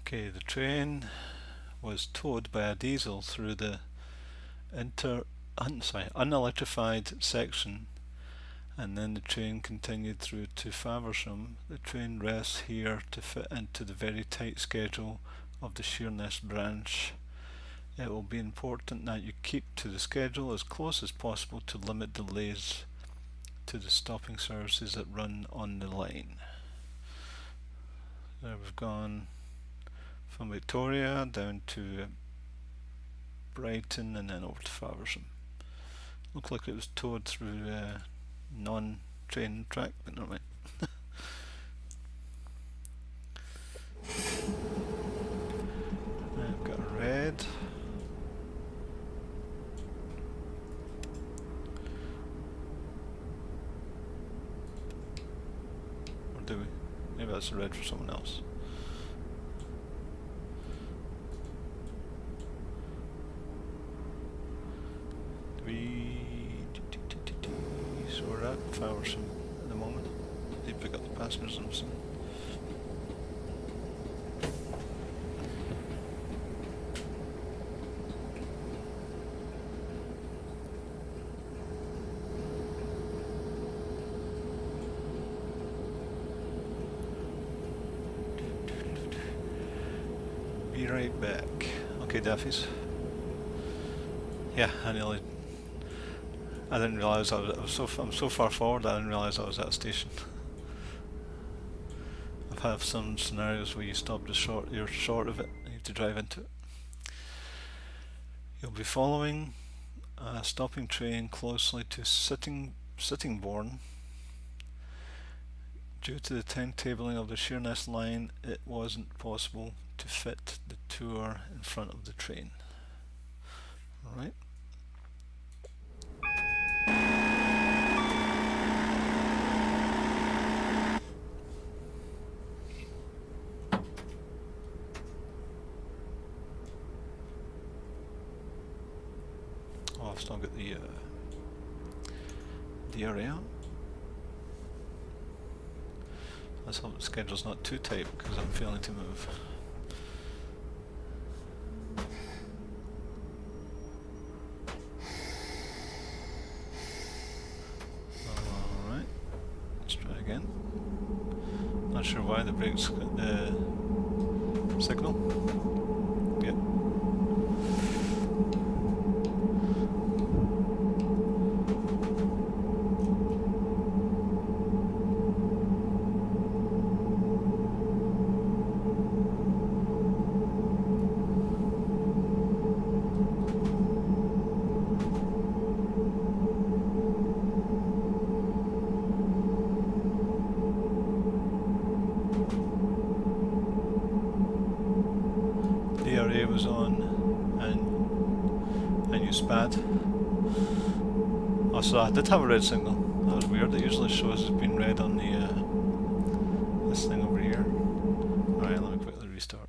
Okay, the train was towed by a diesel through the unelectrified section, and then the train continued through to Faversham. The train rests here to fit into the very tight schedule of the Sheerness branch. It will be important that you keep to the schedule as close as possible to limit delays to the stopping services that run on the line. There we've gone from Victoria down to Brighton and then over to Faversham. Looked like it was towed through non-train track, but never mind. I've got a red. Or do we? Maybe that's a red for someone else. So we're at Faversham at the moment. They pick up the passengers and everything. Be right back. Okay, Daffies. Yeah, I didn't realise I'm so far forward. I didn't realise I was at a station. I've had some scenarios where you stop you're short of it, and you have to drive into it. You'll be following a stopping train closely to Sittingbourne. Due to the timetabling of the Sheerness line, it wasn't possible to fit the tour in front of the train. Alright. Oh, I've still got the area. Let's hope the schedule's not too tight because I'm failing to move. Alright, let's try again. Not sure why the brakes got the signal. Yep. DRA was on, and I knew SPAD. Oh, so I did have a red signal. That was weird. It usually shows as being red on the this thing over here. Alright, let me quickly restart.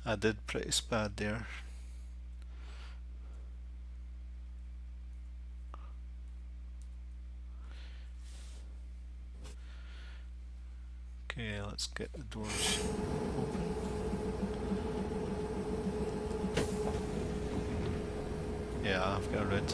I did pretty SPAD there. Okay, let's get the doors open. Yeah, I've got a red.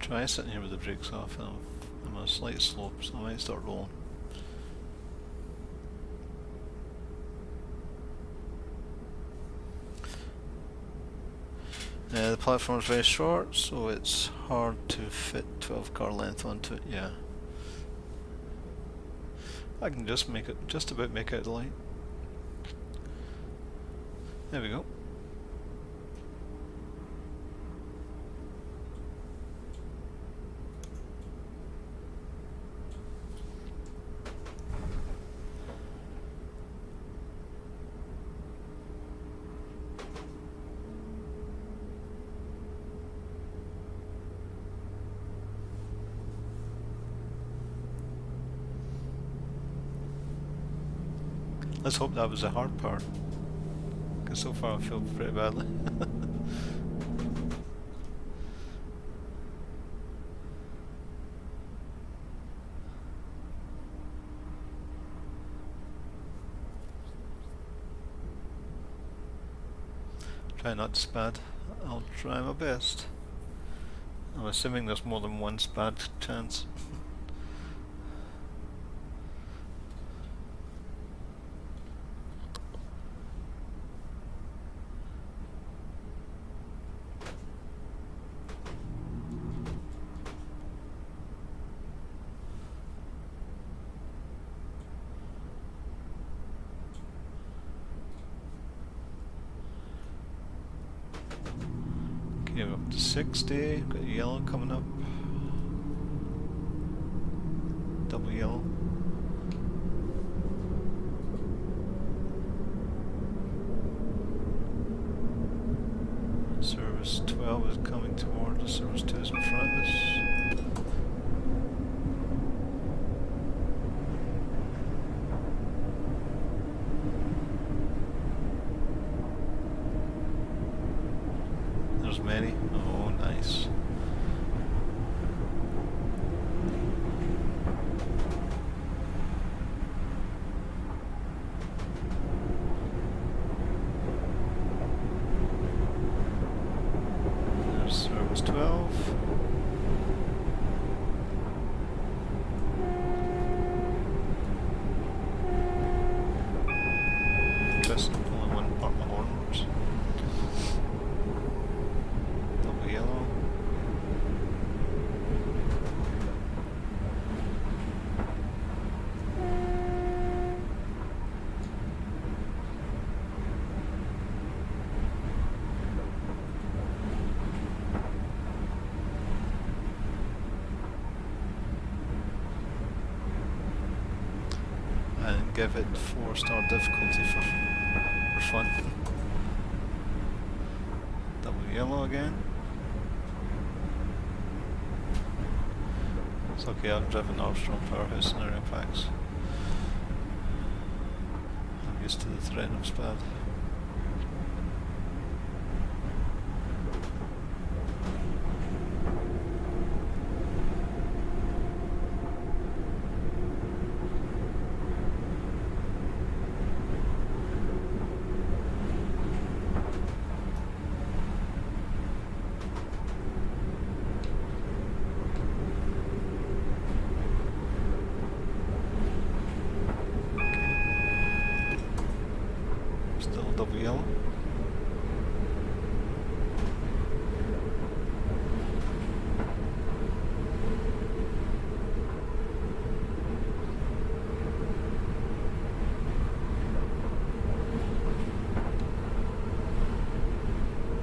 try sitting here with the brakes off. I'm on a slight slope, so I might start rolling. The platform is very short, so it's hard to fit 12 car length onto it. Yeah, I can just about make out the light. There we go. Let's hope that was the hard part, because so far I feel pretty badly. Try not to spad. I'll try my best. I'm assuming there's more than one spad chance. Okay, we're up to 60. Got yellow coming up. Double yellow. Service 12 is coming towards us. Service 2 is in front of us. There's many. Oh, nice. There's service 12. Just only one part of the horns. Double yellow. And give it 4-star difficulty for fun. Double yellow again. It's okay, I've driven Armstrong Powerhouse scenario packs. I'm used to the terrain of Spad. Still double yellow.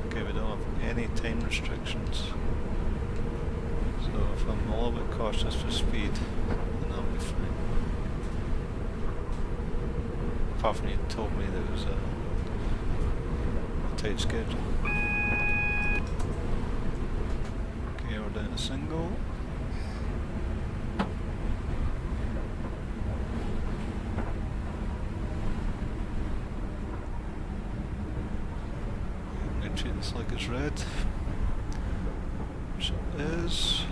Okay, we don't have any time restrictions. So if I'm a little bit cautious for speed, then I'll be fine. Apart from you told me there was a tight schedule. Okay, we're down a single. I'm going to treat this like it's red, which it is.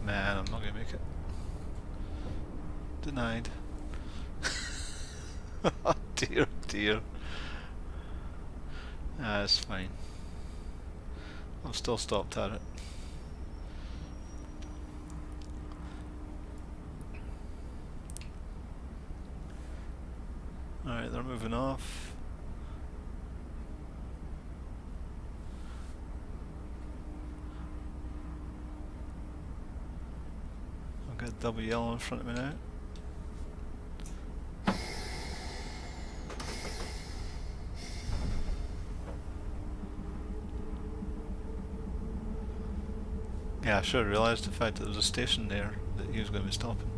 Man, I'm not gonna make it. Denied. Oh dear, dear. That's fine. I've still stopped at it. Alright, they're moving off. I've got double yellow in front of me now. Yeah, I should have realised the fact that there was a station there that he was going to be stopping.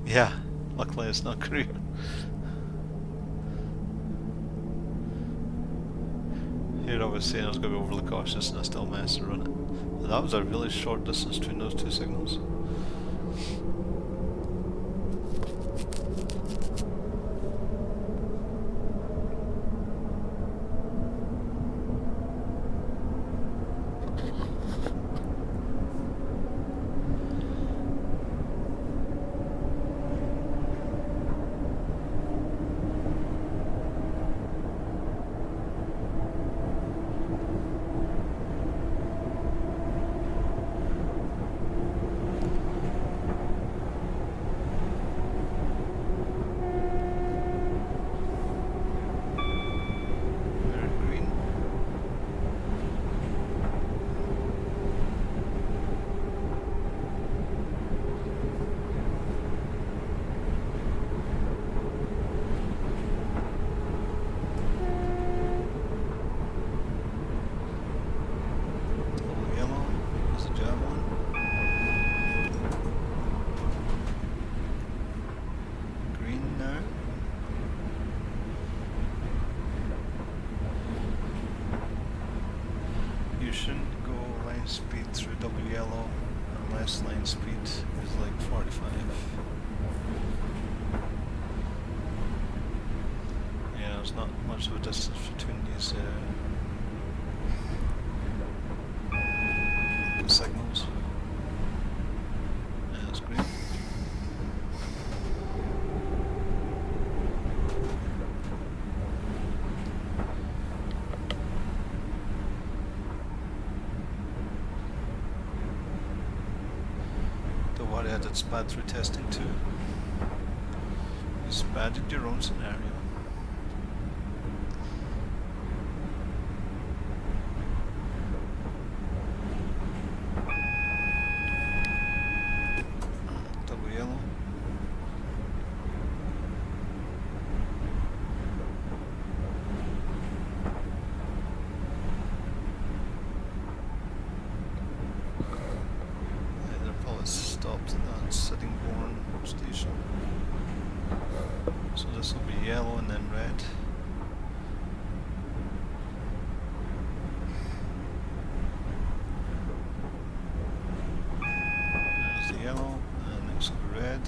Yeah, luckily it's not career. Here I was saying I was going to be overly cautious and I still managed to run it. And that was a really short distance between those two signals. You shouldn't go line speed through double yellow unless line speed is like 45. Yeah, there's not much of a distance between these signals. Yeah, that's great. Don't worry, I did SPAD through testing too. You SPADed your own scenario. Double yellow. Stopped at that Sittingbourne station. So this will be yellow and then red. There's the yellow, and next will be red.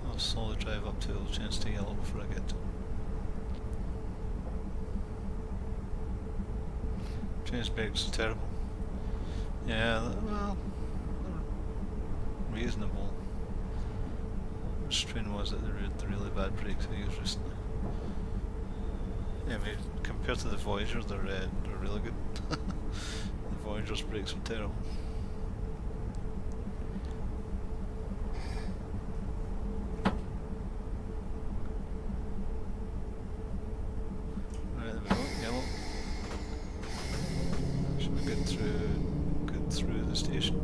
I'll slowly drive up to it, it'll change to yellow before I get to it. Change brakes is terrible. Yeah, well, they're reasonable. Which train was it that had the really bad brakes I used recently? Yeah, I mean, compared to the Voyager, they're really good. The Voyager's brakes were terrible. Through the station.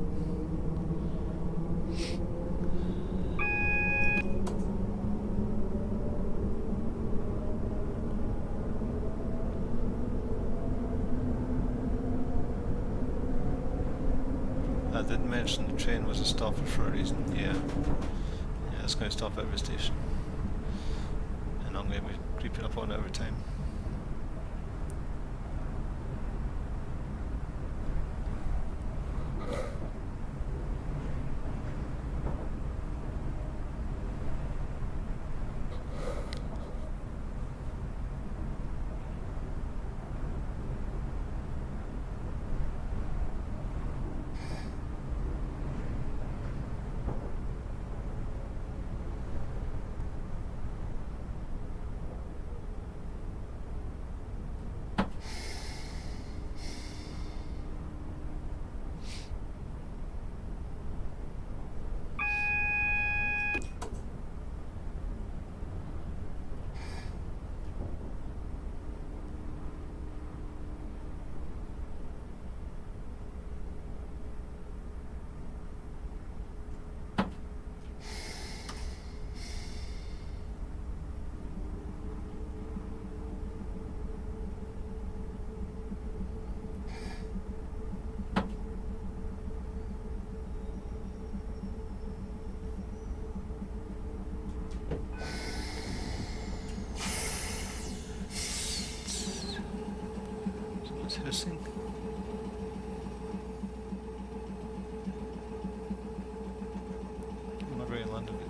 I did mention the train was a stopper for a reason. Yeah, it's going to stop at every station, and I'm going to be creeping up on it every time.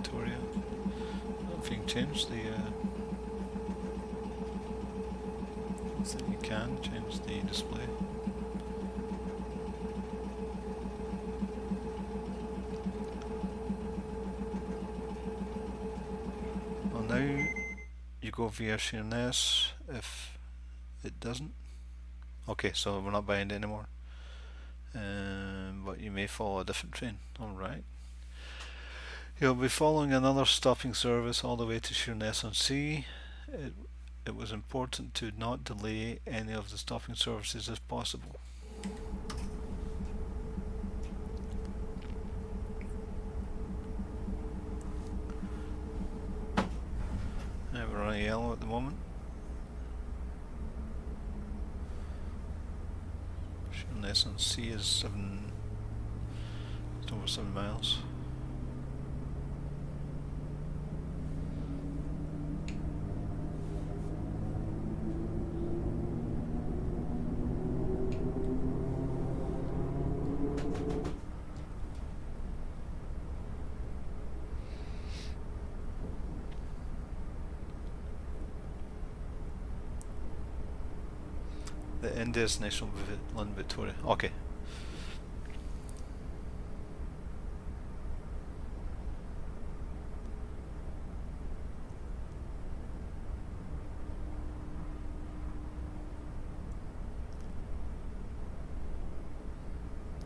Victoria. I don't know if you can change the I think you can change the display. Well, now you go via Sheerness if it doesn't. Okay, so we're not buying it anymore. But you may follow a different train. Alright. You'll be following another stopping service all the way to Sheerness on Sea. It was important to not delay any of the stopping services if possible. We're on yellow at the moment. Sheerness on Sea is it's over 7 miles. The end destination will be London Victoria. Okay.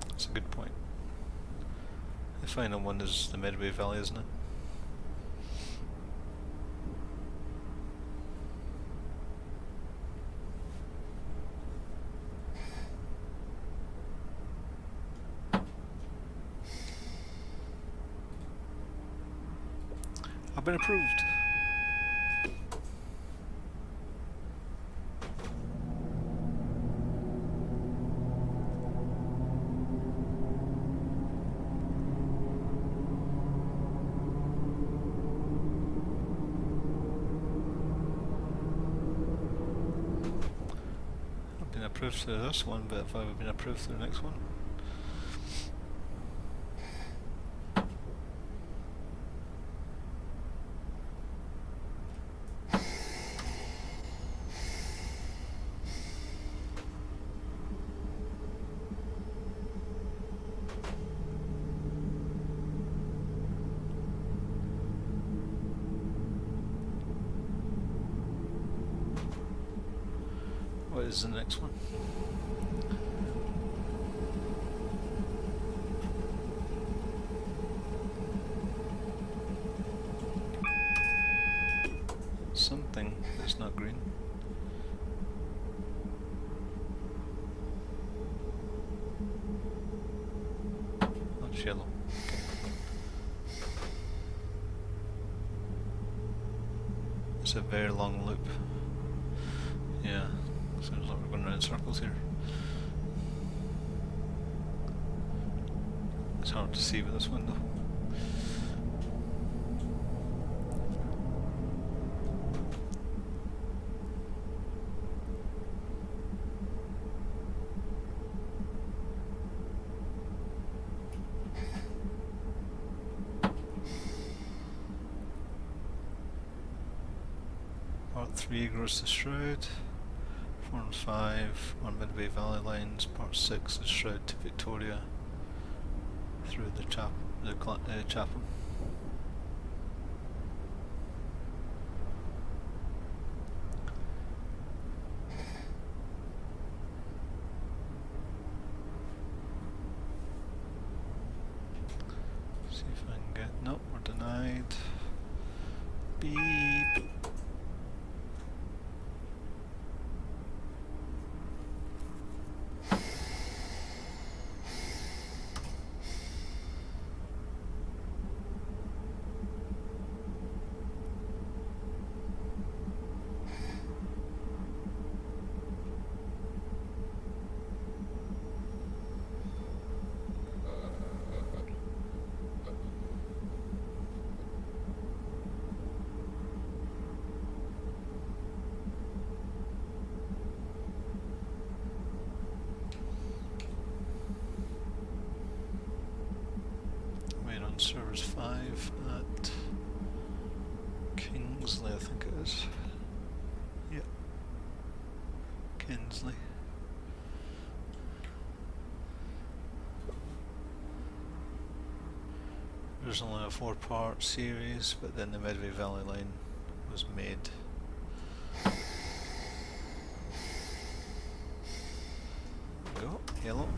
That's a good point. The final one is the Medway Valley, isn't it? I've been approved. I've been approved through this one, but have I been approved through the next one? What is the next one? Something that's not green. Oh, it's yellow. Okay. It's a very long loop. Yeah. Sounds like we're going around in circles here. It's hard to see with this window. Part 3 grows to Shroud. Forms 5 on Midway Valley lines. Part 6 is Shroud to Victoria through the chapel. See if I can get. Nope, we're denied. Beep. Service 5 at Kingsley, I think it is. Yep. Kinsley. Originally a 4-part series, but then the Medway Valley Line was made. Go, yellow.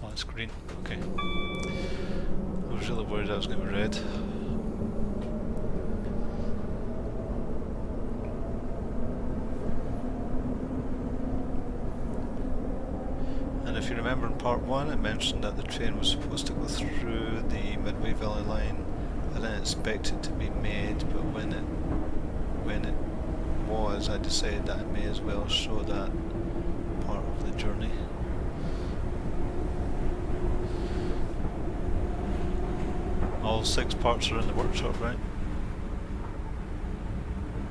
Oh, it's green. Okay. I was really worried I was going to be red. And if you remember in part 1, it mentioned that the train was supposed to go through the Medway Valley Line. I didn't expect it to be made, but when it was, I decided that I may as well show that part of the journey. All 6 parts are in the workshop, right?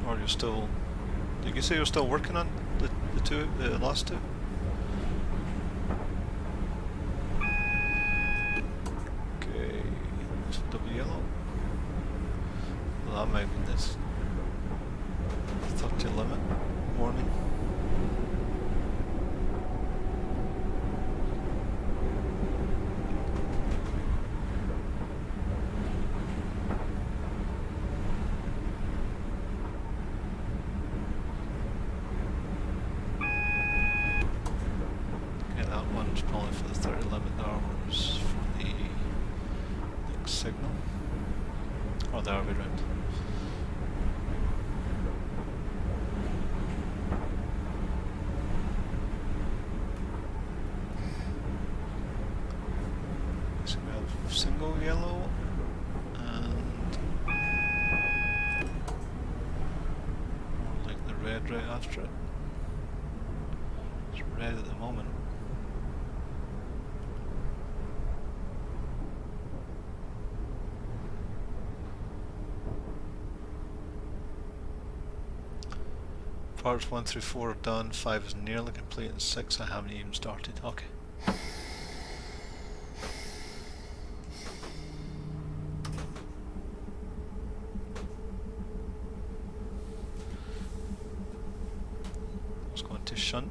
Or you're still... Did you say you're still working on the last 2? Okay, double yellow. Well, that might be this 30 limit warning. Probably for the 30 limit, the other one's for the next signal. Or the other way round. So we have single yellow and more like the red right after it. It's red at the moment. Parts 1 through 4 are done, 5 is nearly complete, and 6 I haven't even started. Okay. Let's go into shunt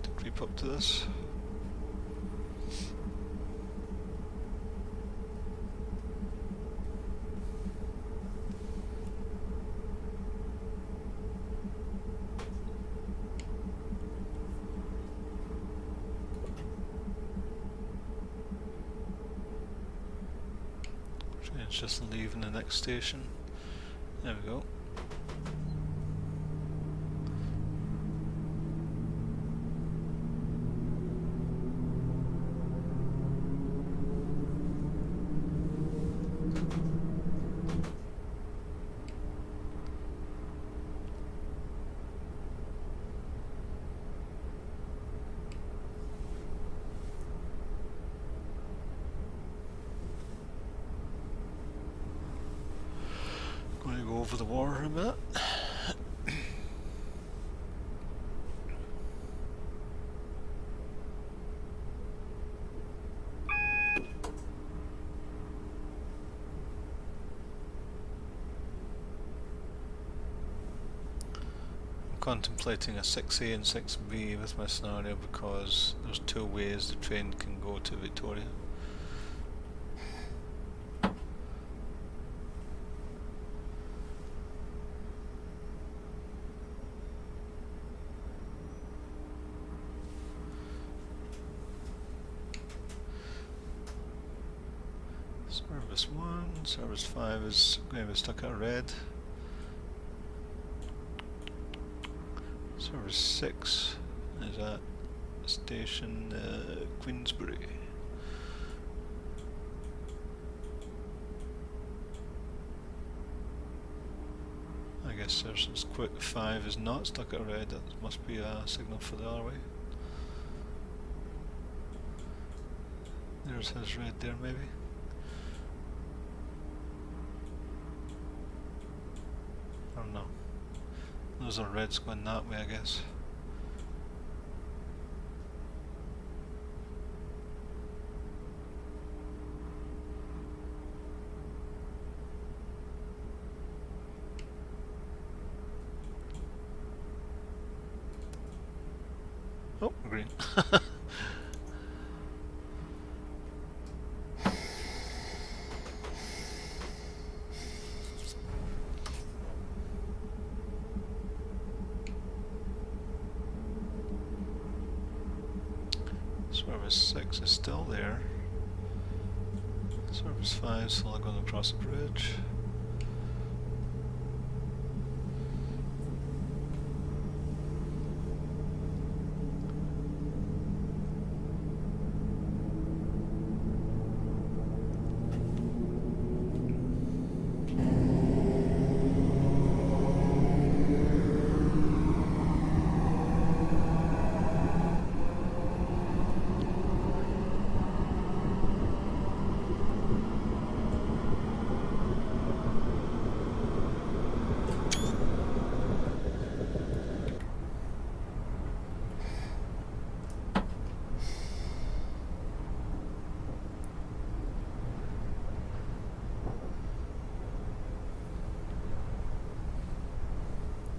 to creep up to this. Train's just leaving the next station. There we go. Going to go over the water a bit. Contemplating a 6A and 6B with my scenario because there's two ways the train can go to Victoria. Service 1, Service 5 is going to be stuck at red. Service 6 is at station Queensbury. I guess Service Quick 5 is not stuck at red, that must be a signal for the other way. There's his red there maybe. I don't know. Those are reds going that way, I guess. Oh, green. Service 6 is still there. Service 5 is still going across the bridge.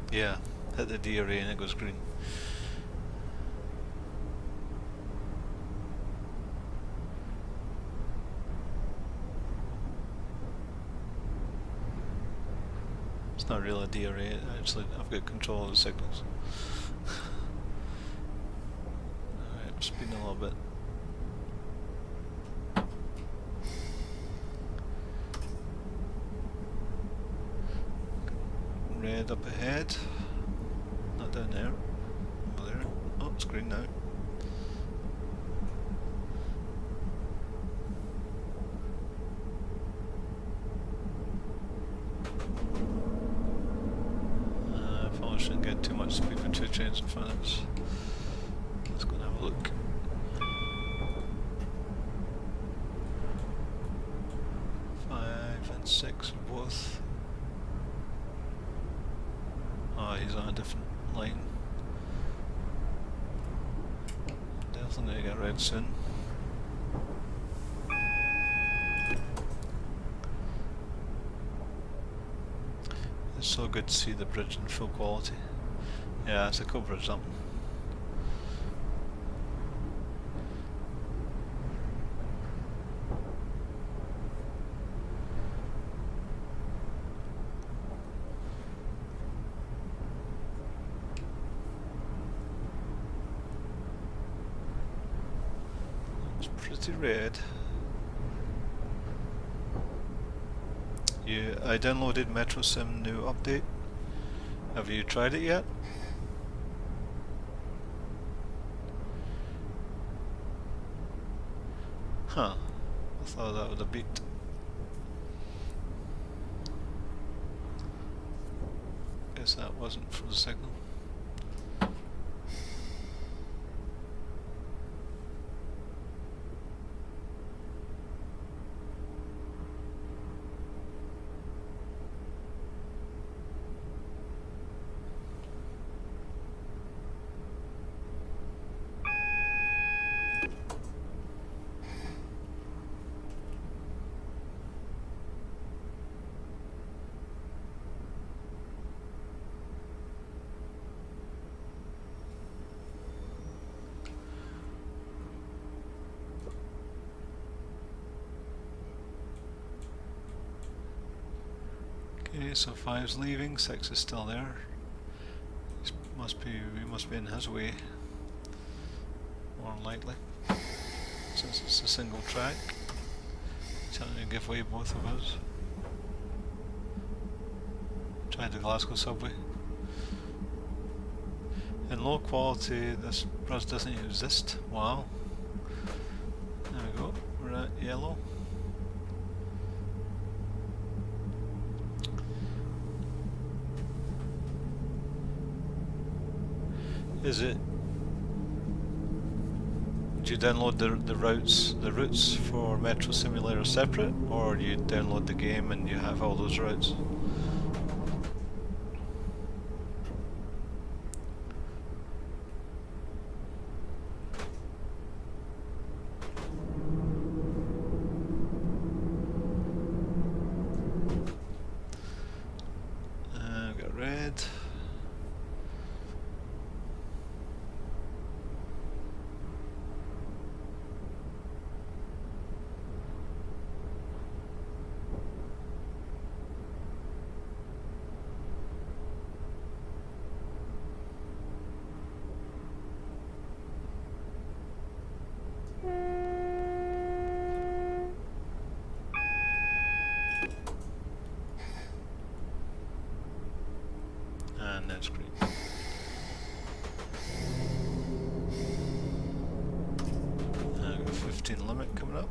Yeah, hit the D array and it goes green. It's not really a D array, actually I've got control of the signals. Alright, spin a little bit. Red up ahead, not down there, over there. Oh, it's green now. Probably shouldn't get too much speed with two trains in front of us. Let's go and have a look. Five and 6 are both. Oh, he's on a different line. Definitely gonna get red soon. It's so good to see the bridge in full quality. Yeah, it's a cool bridge, that one. It's pretty red. I downloaded Metro Sim new update. Have you tried it yet? Huh. I thought that would have beat. Guess that wasn't for the signal. Okay, so 5's leaving, 6 is still there. We must be in his way, more than likely, since it's a single track. Trying to give way both of us. Tried the Glasgow subway. In low quality, this bus doesn't exist. Wow. There we go. We're at yellow. Is it? Do you download the routes for Metro Simulator separate, or do you download the game and you have all those routes? We've got red. And that's green. I've got 15 limit coming up.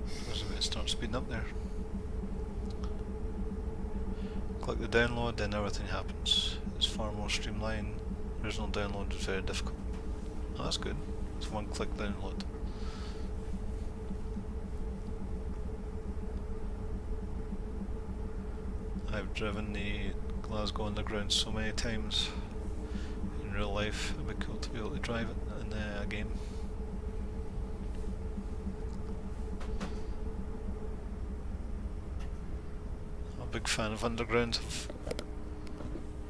Suppose I'm going to start speeding up there. Click the download, then everything happens. It's far more streamlined. Original download is very difficult. Oh, that's good. It's one click download. I've driven the Glasgow Underground so many times in real life. It'd be cool to be able to drive it in a game. I'm a big fan of Underground.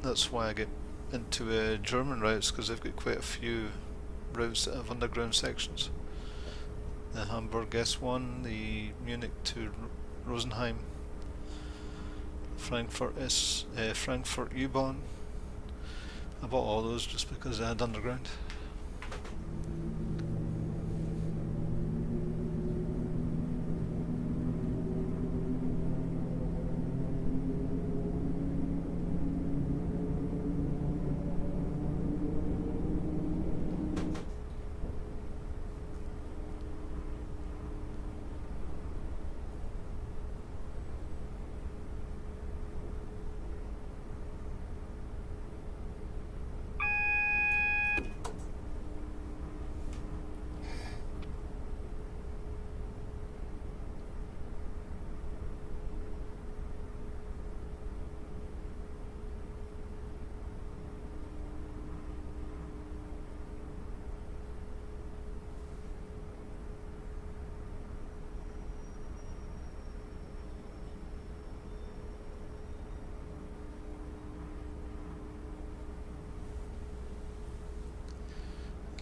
That's why I get into German routes, because they've got quite a few routes that have underground sections. The Hamburg S1, the Munich to Rosenheim, Frankfurt U-Bahn. I bought all those just because they had underground.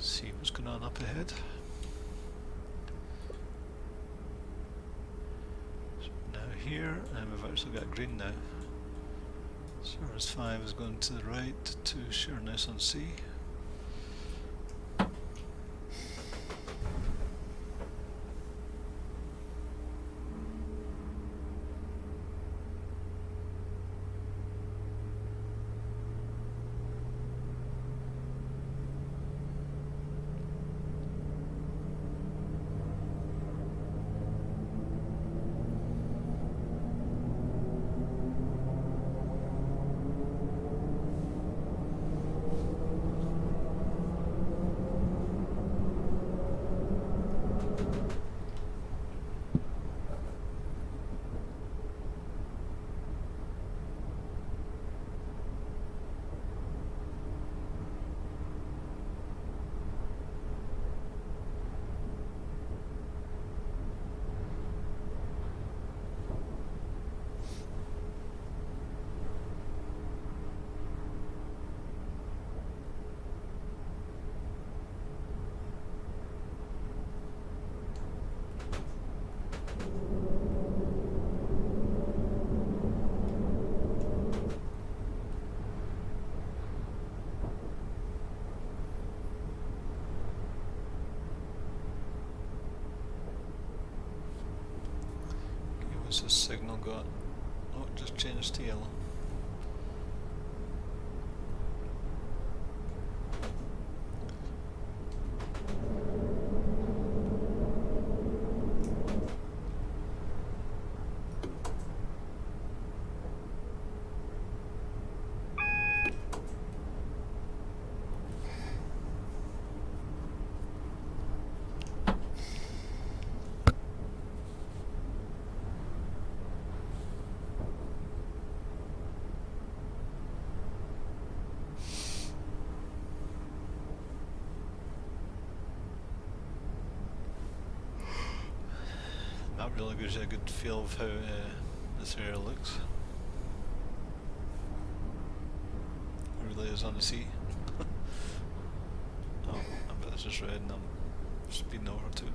See what's going on up ahead. So now here, and we've actually got green now. Service 5 is going to the right to Sheerness on C. What's this signal got? Oh, it just changed to yellow. That really gives you a good feel of how this area looks. It really is on the sea. Oh, I bet this is red and I'm speeding over to it.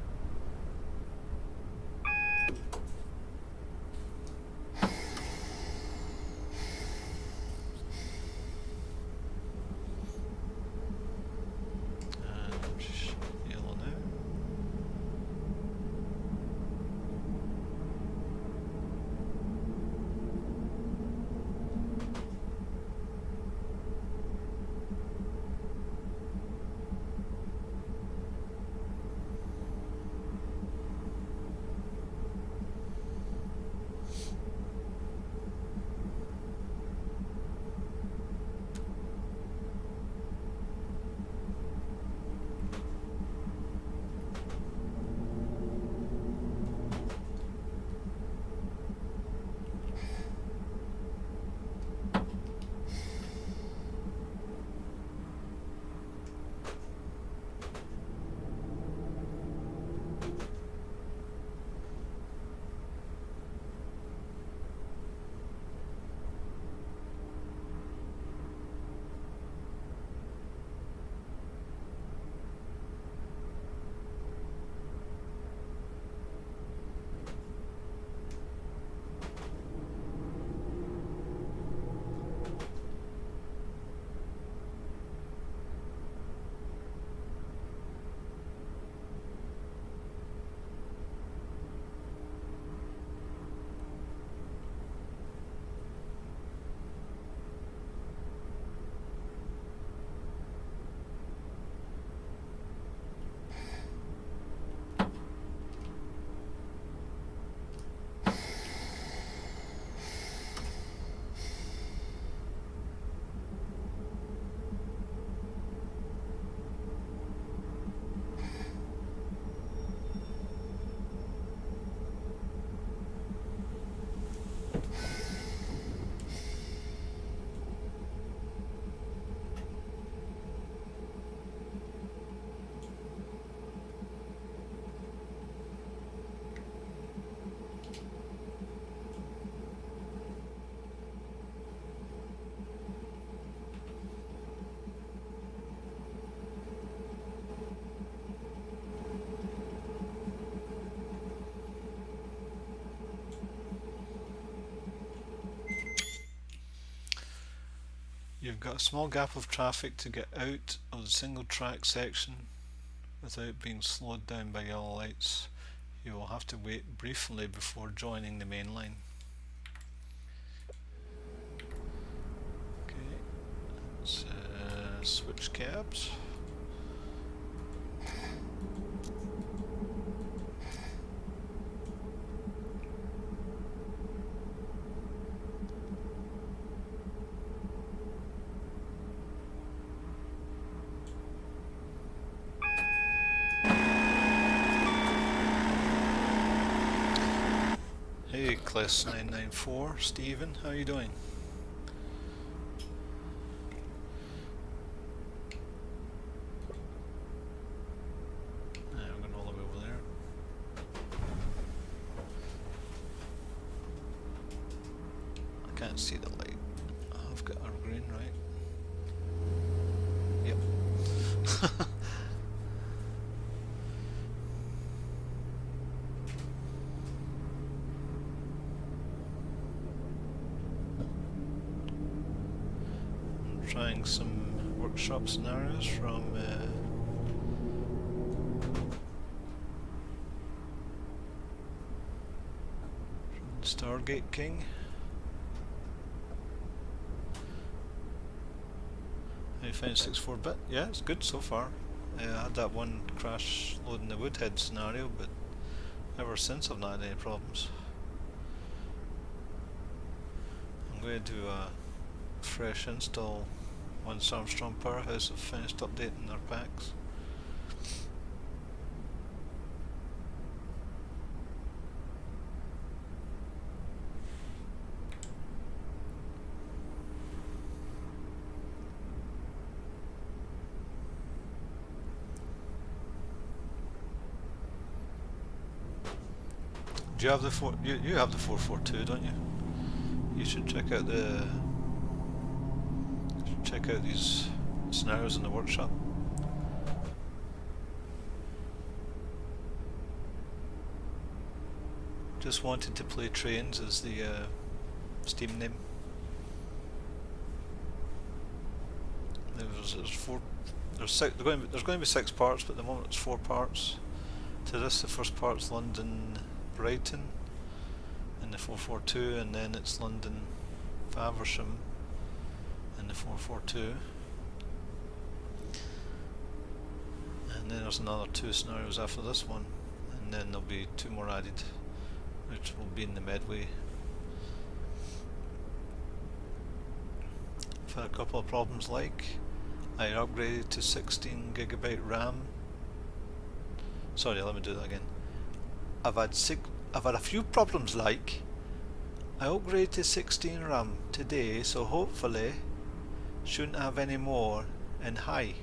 You've got a small gap of traffic to get out of the single track section without being slowed down by yellow lights. You will have to wait briefly before joining the main line. Okay, let's switch cabs. Hey, Class 994, Stephen, how are you doing? We're going all the way over there. I can't see the light. Oh, I've got our green, right? Yep. Trying some workshop scenarios from the Stargate King. How you find 64-bit? Yeah, it's good so far. I had that one crash loading the Woodhead scenario, but ever since I've not had any problems. I'm going to do a fresh install once Armstrong Powerhouse have finished updating their packs. Do you have the you have the 442, don't you? You should check out these scenarios in the workshop. Just wanted to play trains as the Steam name. There's going to be 6 parts, but at the moment it's 4 parts. To this, the first part's London Brighton in the 442, and then it's London Faversham in the 442, and then there's another 2 scenarios after this one, and then there'll be 2 more added, which will be in the Medway. I've had a couple of problems, like I upgraded to 16GB RAM. Sorry, let me do that again. I've had a few problems, like I upgraded to 16 RAM today, so hopefully shouldn't have any more in high.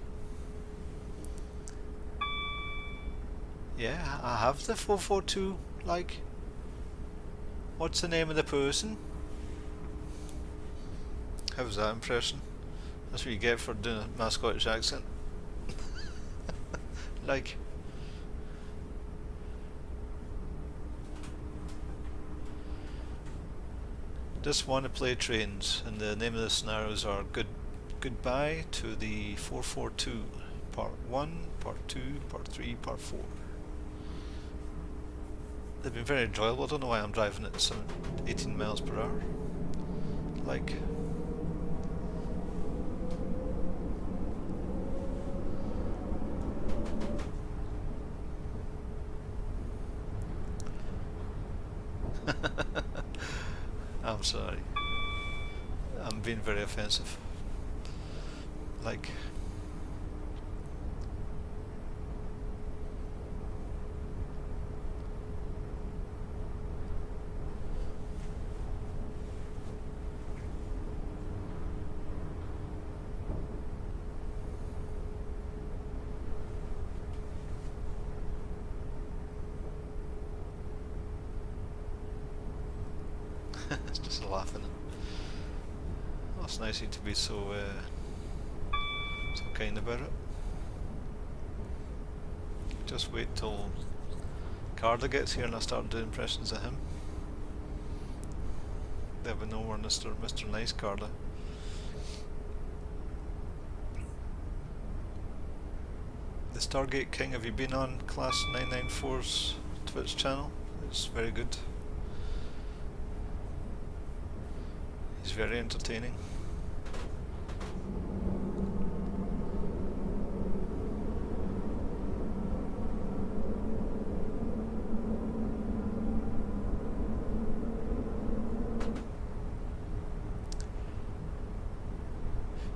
Yeah, I have the 442, like, what's the name of the person? How was that impression? That's what you get for doing a Scottish accent. Like, just want to play trains, and the name of the scenarios are Goodbye to the 442, Part 1, Part 2, Part 3, Part 4. They've been very enjoyable. I don't know why I'm driving at 18 miles per hour. Like, I'm sorry. I'm being very offensive. Like, it's just laughing. Oh, it's nice of you to be so kind about it. Just wait till Carda gets here and I start doing impressions of him. There will be no more Mr. Nice Carda. The Stargate King, have you been on Class 994's Twitch channel? It's very good. He's very entertaining.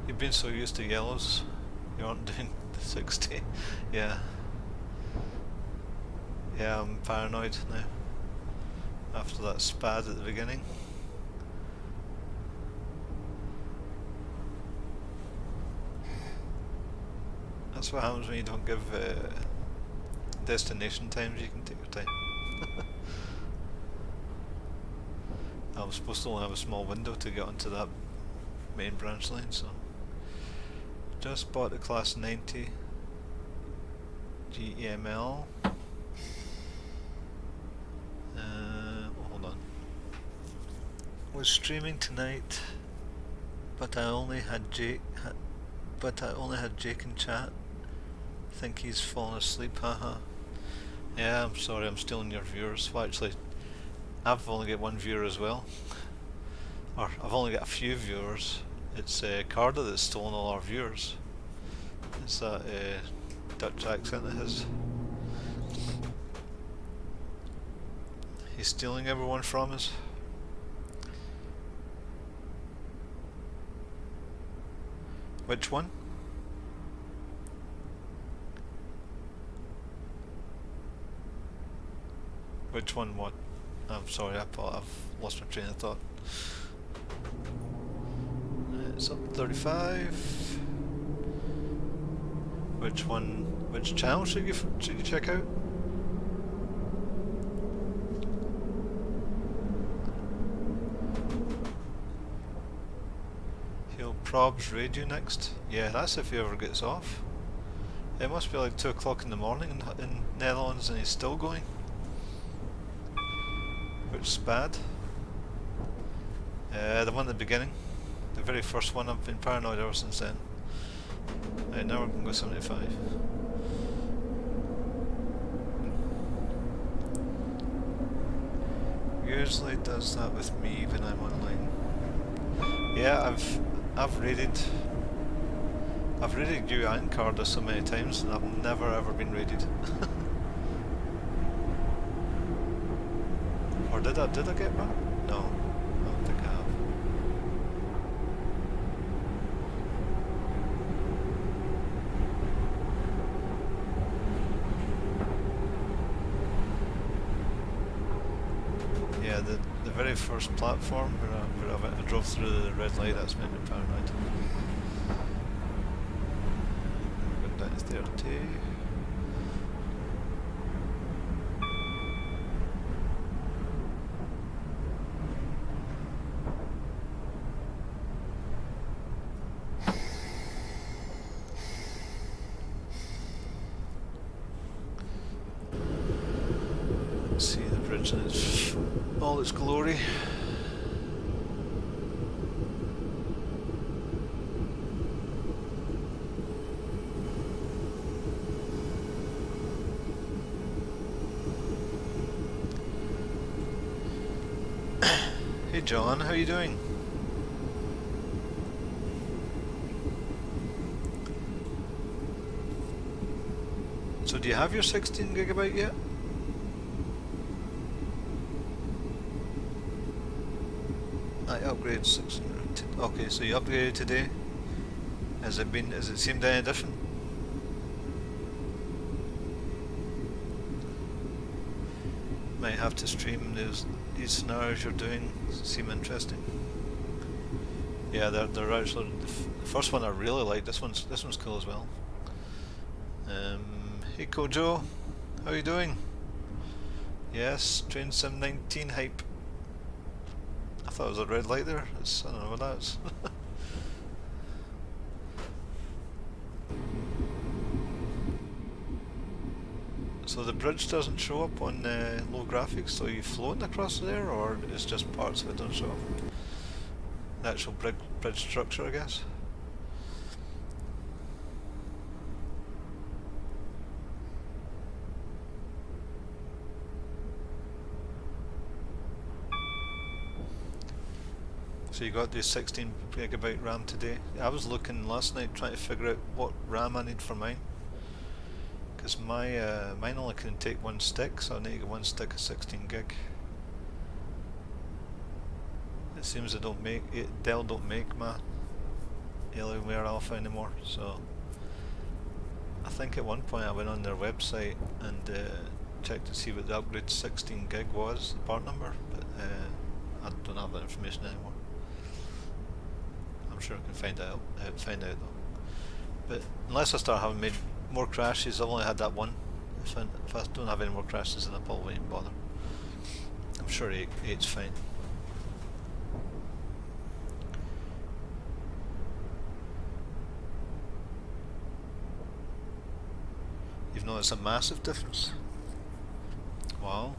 You've been so used to yellows, you aren't doing the 60. Yeah. Yeah, I'm paranoid now. After that spad at the beginning. That's what happens when you don't give destination times. You can take your time. I was supposed to only have a small window to get onto that main branch line, so just bought the Class 90 GEML. Hold on. Was streaming tonight, but I only had Jake in chat. I think he's fallen asleep, haha. Yeah, I'm sorry, I'm stealing your viewers. Well, actually, I've only got one viewer as well, or I've only got a few viewers. It's Carda that's stolen all our viewers. It's that Dutch accent of his. He's stealing everyone from us. Which one? Which one what? I'm sorry, I've lost my train of thought. It's up 35. Which one? Which channel should you check out? He'll probs raid you next. Yeah, that's if he ever gets off. It must be like 2 o'clock in the morning in Netherlands and he's still going. Which is bad. The one at the beginning. The very first one, I've been paranoid ever since then. Right, now we're going to go 75. Usually does that with me when I'm online. Yeah, I've raided you and Carda so many times and I've never ever been raided. Or did I get back? No, I don't think I have. Yeah, the very first platform where I drove through the red light, that's made me paranoid. Going down to 30. See the bridge in all its glory. Hey John, how are you doing? So do you have your 16 gigabyte yet? I upgraded 600. Okay, so you upgraded today. Has it seemed any different? Might have to stream these scenarios you're doing. Seem interesting. Yeah, they're actually the first one I really like. This one's cool as well. Hey Kojo, how are you doing? Yes, Train Sim 19 hype. I thought it was a red light there. I don't know what that is. So the bridge doesn't show up on low graphics, so you floating across there, or it's just parts of it don't show up? The actual bridge structure, I guess. So you got the 16 gigabyte RAM today. I was looking last night trying to figure out what RAM I need for mine, because mine only can take one stick, so I need to get one stick of 16 gig. It seems Dell don't make my Alienware Alpha anymore, so I think at one point I went on their website and checked to see what the upgrade 16 gig was, the part number, but I don't have that information anymore. I'm sure I can find out though. But unless I start having made more crashes, I've only had that one. If I don't have any more crashes, then I probably won't bother. I'm sure 8's fine. You've noticed a massive difference? Wow.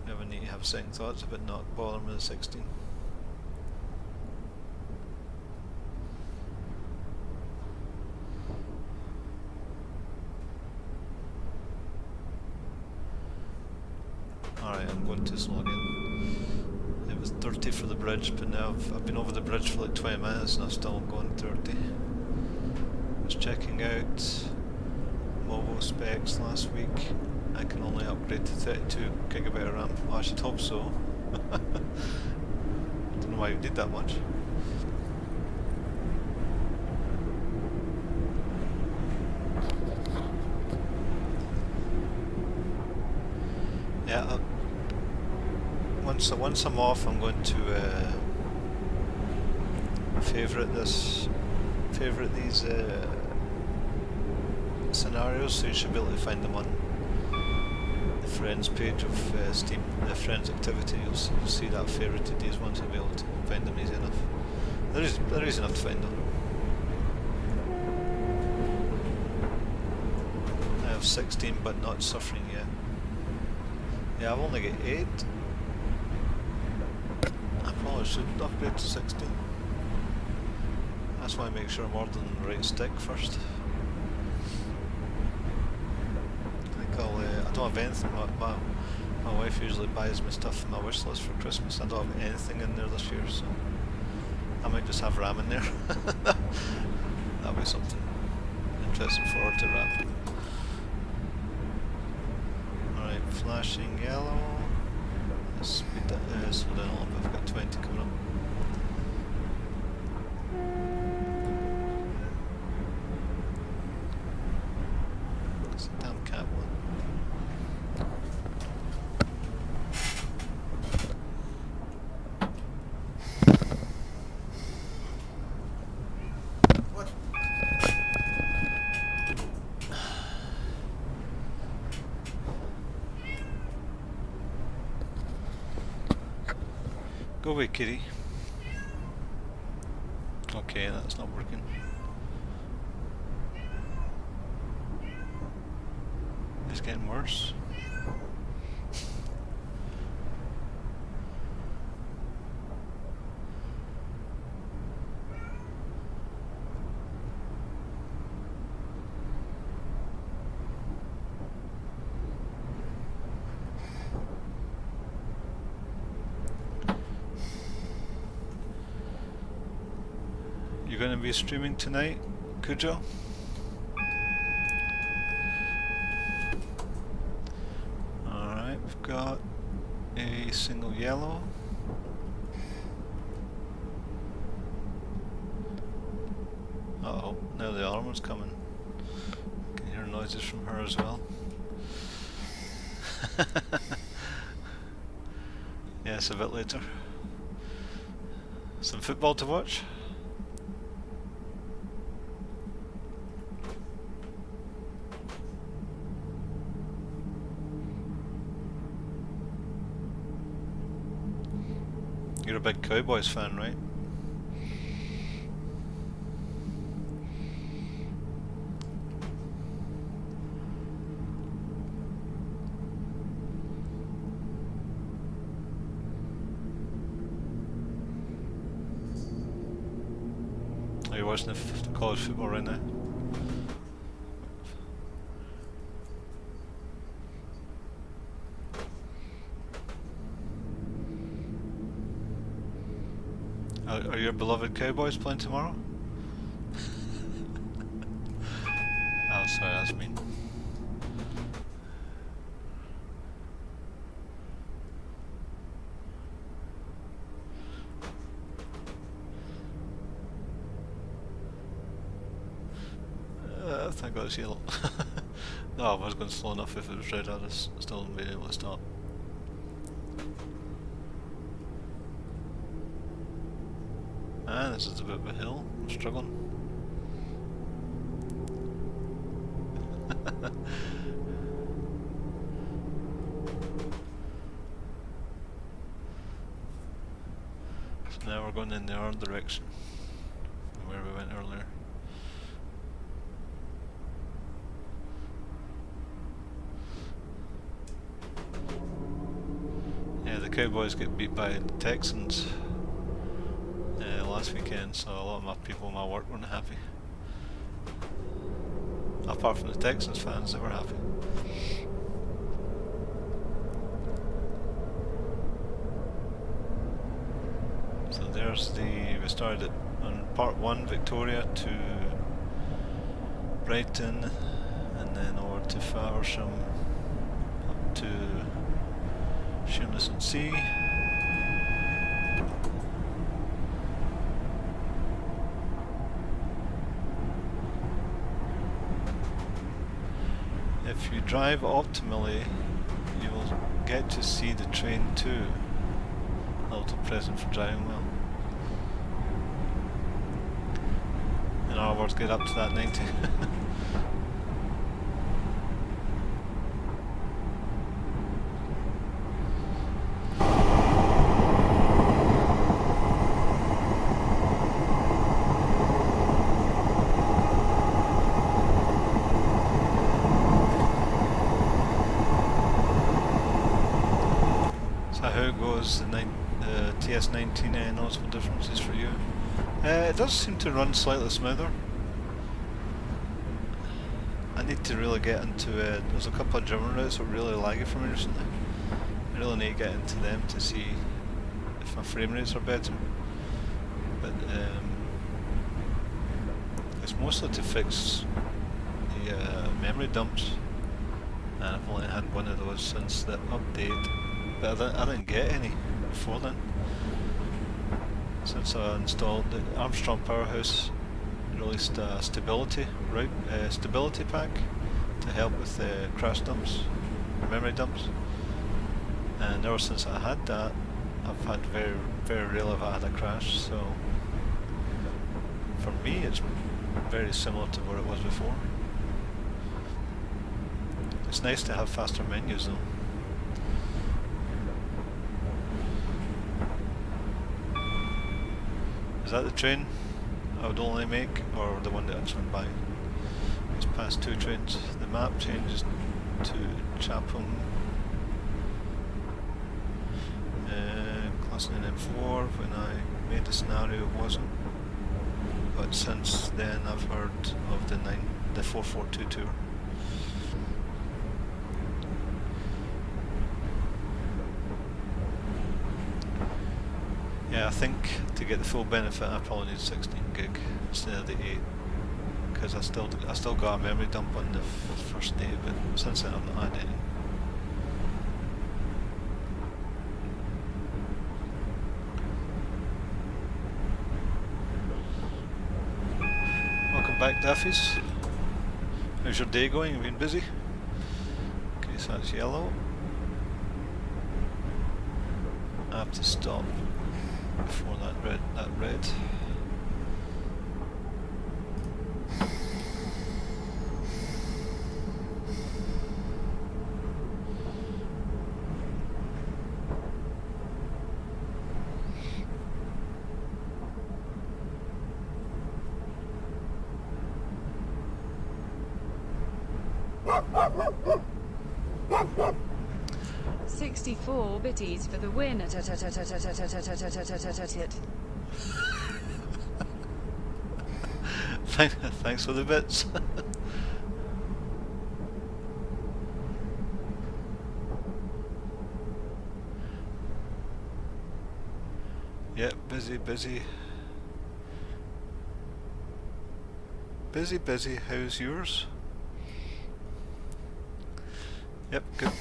Maybe I need to have second thoughts about not bothering with the 16. Alright, I'm going too slow. 30 for the bridge, but now I've been over the bridge for like 20 minutes and I'm still going 30. I was checking out mobile specs last week. I can only upgrade to 32 gigabyte RAM. Well, I should hope so. I don't know why you need that much. Yeah, once I'm off, I'm going to favorite these scenarios, so you should be able to find them on the friends page of Steam, the friends activity. You'll see that favorited these ones. I'll be able to find them easy enough. They're easy enough to find them. I have 16 but not suffering yet. Yeah, I've only got 8. I probably should upgrade to 16. That's why I make sure I'm ordering the right stick first. I don't have anything. My wife usually buys me stuff in my wish list for Christmas. I don't have anything in there this year, so I might just have RAM in there. That'll be something interesting for her to wrap. Alright, flashing yellow. Let's speed that slow down a little bit. I've got 20 coming up. It's a damn cat one. What? Go away, kitty. Okay, that's not working. It's getting worse. You're going to be streaming tonight, Cujo? Alright, we've got a single yellow. Uh-oh, now the other one's coming. I can hear noises from her as well. Yes, a bit later. Some football to watch? You're a big Cowboys fan, right? Are you watching the college football right now? Are your beloved Cowboys playing tomorrow? Oh, sorry, that's mean. Thank God it's yellow. No, I was going slow enough. If it was red, I'd have still been able to stop. Ah, this is a bit of a hill. I'm struggling. So now we're going in the other direction from where we went earlier. Yeah, the Cowboys get beat by the Texans last weekend, so a lot of my people in my work weren't happy. Apart from the Texans fans, they were happy. there's we started on part 1 Victoria to Brighton, and then over to Faversham, up to Sheerness on Sea. If you drive optimally, you will get to see the train too. A little present for driving well. In other words, get up to that 90. How it goes, the TS19 noticeable differences for you? It does seem to run slightly smoother. I need to really get into there's a couple of German routes that are really laggy for me recently. I really need to get into them to see if my frame rates are better. But it's mostly to fix the memory dumps, and I've only had one of those since the update. But I didn't get any before then. Since I installed the Armstrong Powerhouse, released a stability pack to help with crash dumps, memory dumps. And ever since I had that, I've had very rarely have I had a crash. So for me, it's very similar to where it was before. It's nice to have faster menus though. Is that the train I would only make, or the one that I just went by? It's past 2 trains. The map changes to Chapham. Class 9M4. When I made the scenario it wasn't. But since then I've heard of the 442 tour. Yeah, I think to get the full benefit I probably need 16 gig instead of the 8, because I still got a memory dump on the first day, but since then I've not had any. Welcome back, Daffies. How's your day going? Have you been busy? Okay, so that's yellow. I have to stop before that red. $64 bitties for the win. Thanks for the bits. Yep, busy. Busy. How's yours? Yep, good.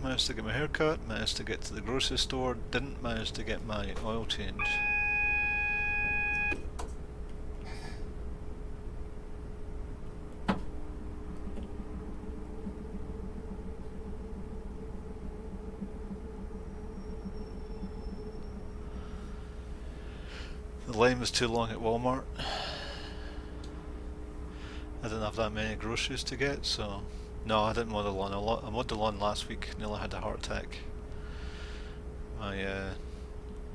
Managed to get my hair cut, managed to get to the grocery store, didn't manage to get my oil change. The line was too long at Walmart. I didn't have that many groceries to get, so no, I didn't mow the lawn. I mowed the lawn last week, nearly had a heart attack. My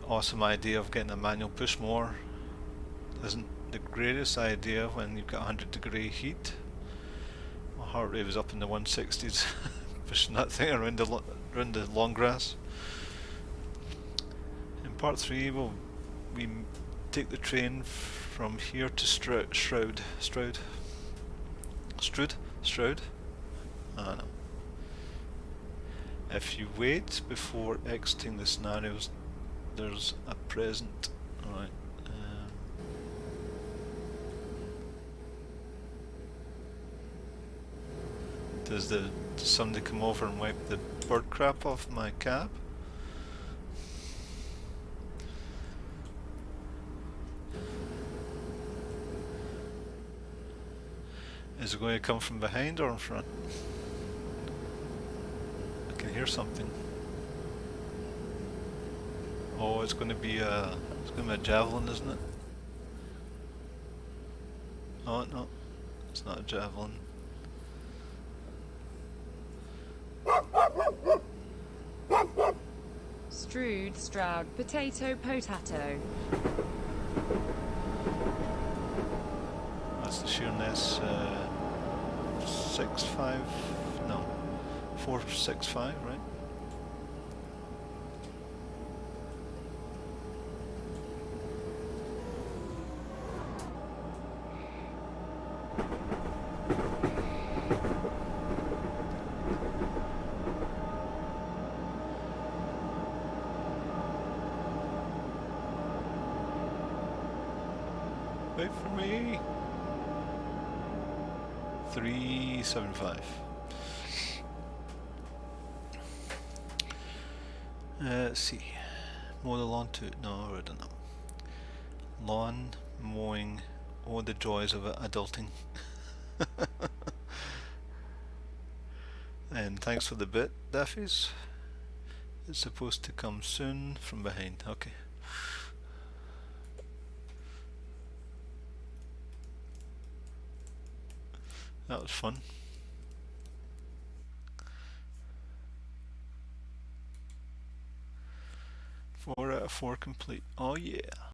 awesome idea of getting a manual push mower isn't the greatest idea when you've got 100-degree heat. My heart rate was up in the 160s pushing that thing around the long grass. In part 3 we take the train from here to Stroud. I don't know. If you wait before exiting the scenarios, there's a present. Alright. Does somebody come over and wipe the bird crap off my cab? Is it going to come from behind or in front? I can hear something. Oh, it's going to be a javelin, isn't it? Oh no, it's not a javelin. Stroud, potato. That's the Sheerness 6.5, no, 4.65, right? Wait for me. 3.75. Let's see. Mow the lawn too. No, I don't know. Lawn mowing. Oh, the joys of adulting. And thanks for the bit, Daffy's. It's supposed to come soon from behind. Okay. That was fun. 4 out of 4 complete. Oh yeah.